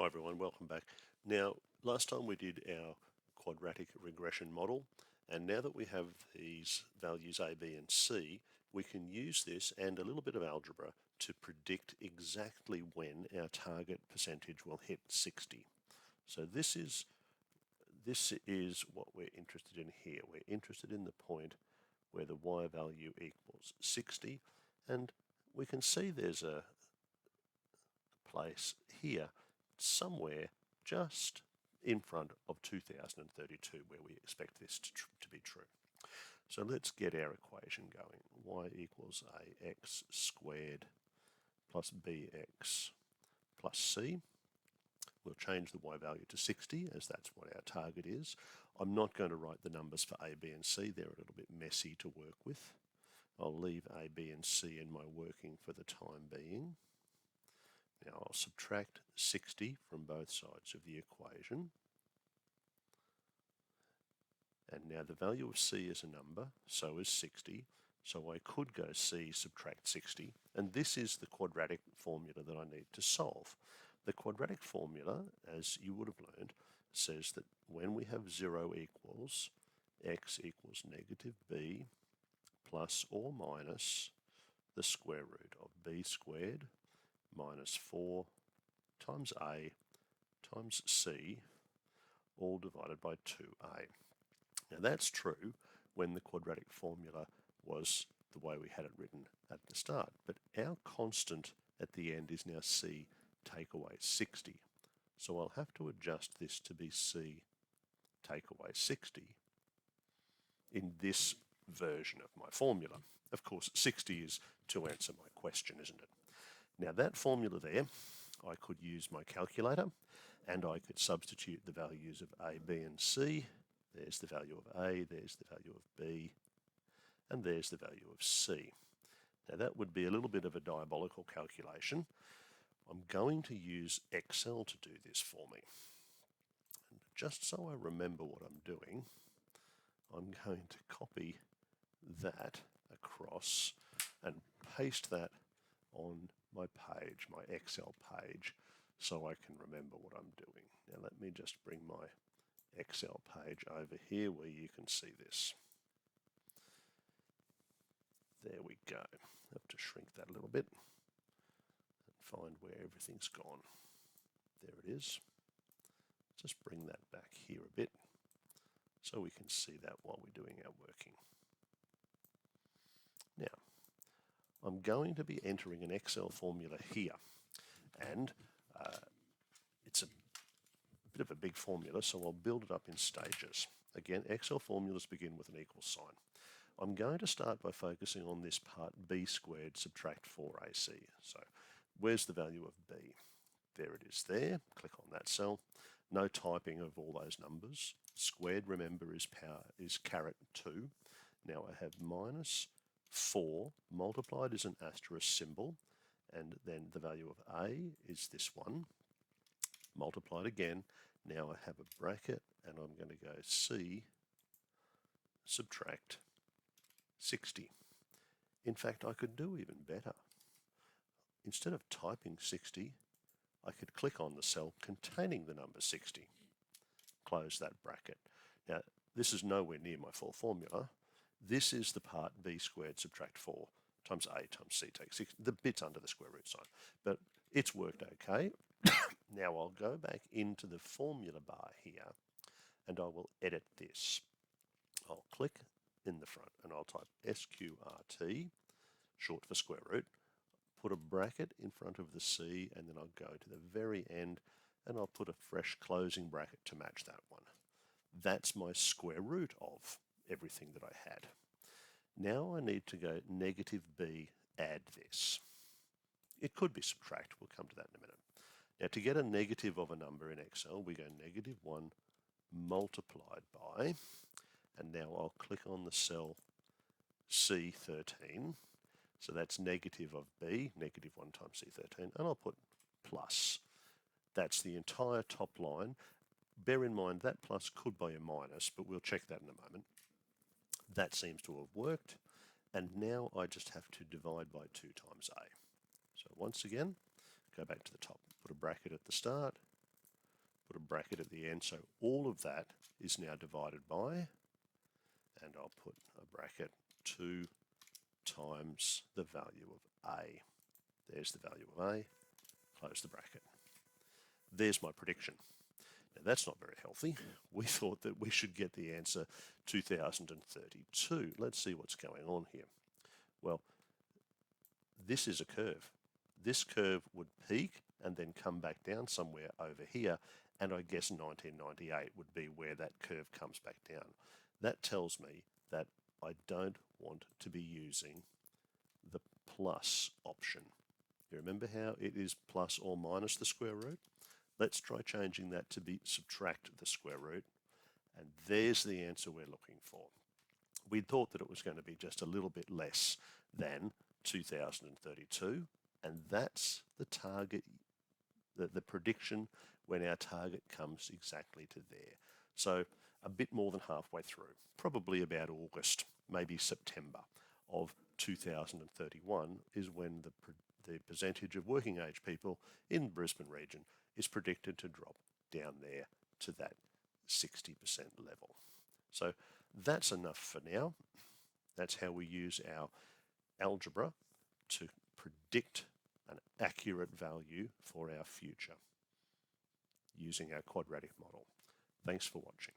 Hi everyone, welcome back. Now, last time we did our quadratic regression model, and now that we have these values A, B, and C, we can use this and a little bit of algebra to predict exactly when our target percentage will hit 60. So this is what we're interested in here. We're interested in the point where the y value equals 60, and we can see there's a place here somewhere just in front of 2032 where we expect this to be true. So let's get our equation going. Y equals ax squared plus bx plus c. We'll change the y value to 60 as that's what our target is. I'm not going to write the numbers for a, b and c. They're a little bit messy to work with. I'll leave a, b and c in my working for the time being. Now I'll subtract 60 from both sides of the equation. And now the value of c is a number, so is 60. So I could go c subtract 60. And this is the quadratic formula that I need to solve. The quadratic formula, as you would have learned, says that when we have 0 equals, x equals negative b plus or minus the square root of b squared minus 4 times a times c, all divided by 2a. Now that's true when the quadratic formula was the way we had it written at the start, but our constant at the end is now c take away 60. So I'll have to adjust this to be c take away 60 in this version of my formula. Of course, 60 is to answer my question, isn't it? Now that formula there, I could use my calculator and I could substitute the values of a, b and c. There's the value of a, there's the value of b, and there's the value of c. Now that would be a little bit of a diabolical calculation. I'm going to use Excel to do this for me. And just so I remember what I'm doing, I'm going to copy that across and paste that on my page, my Excel page, so I can remember what I'm doing. Now let me just bring my Excel page over here where you can see this. There we go. Have to shrink that a little bit and find where everything's gone. There it is. Just bring that back here a bit so we can see that while we're doing our working. Now, I'm going to be entering an Excel formula here, and it's a bit of a big formula, so I'll build it up in stages. Again, Excel formulas begin with an equal sign. I'm going to start by focusing on this part, b squared subtract 4ac. So where's the value of b? There it is there. Click on that cell. No typing of all those numbers. Squared, remember, is caret 2. Now I have minus 4 multiplied is an asterisk symbol, and then the value of a is this one, multiplied again. Now I have a bracket, and I'm going to go c subtract 60. In fact, I could do even better. Instead of typing 60, I could click on the cell containing the number 60. Close that bracket. Now, this is nowhere near my full formula. This is the part b squared subtract 4 times a times c take 6, the bits under the square root sign. But it's worked okay. Now I'll go back into the formula bar here and I will edit this. I'll click in the front and I'll type SQRT, short for square root, put a bracket in front of the c, and then I'll go to the very end and I'll put a fresh closing bracket to match that one. That's my square root of everything that I had. Now I need to go negative b, add this. It could be subtract, we'll come to that in a minute. Now to get a negative of a number in Excel, we go negative 1 multiplied by, and now I'll click on the cell C13. So that's negative of b, negative 1 times C13, and I'll put plus. That's the entire top line. Bear in mind that plus could be a minus, but we'll check that in a moment. That seems to have worked, and now I just have to divide by 2 times a. So once again, go back to the top, put a bracket at the start, put a bracket at the end. So all of that is now divided by, and I'll put a bracket 2 times the value of A. There's the value of A, close the bracket. There's my prediction. Now that's not very healthy. We thought that we should get the answer 2032. Let's see what's going on here. Well, this is a curve. This curve would peak and then come back down somewhere over here, and I guess 1998 would be where that curve comes back down. That tells me that I don't want to be using the plus option. You remember how it is plus or minus the square root? Let's try changing that to be subtract the square root, and there's the answer we're looking for. We thought that it was going to be just a little bit less than 2032, and that's the target, the prediction when our target comes exactly to there. So a bit more than halfway through, probably about August, maybe September of 2031 is when the percentage of working age people in the Brisbane region is predicted to drop down there to that 60% level. So that's enough for now. That's how we use our algebra to predict an accurate value for our future using our quadratic model. Thanks for watching.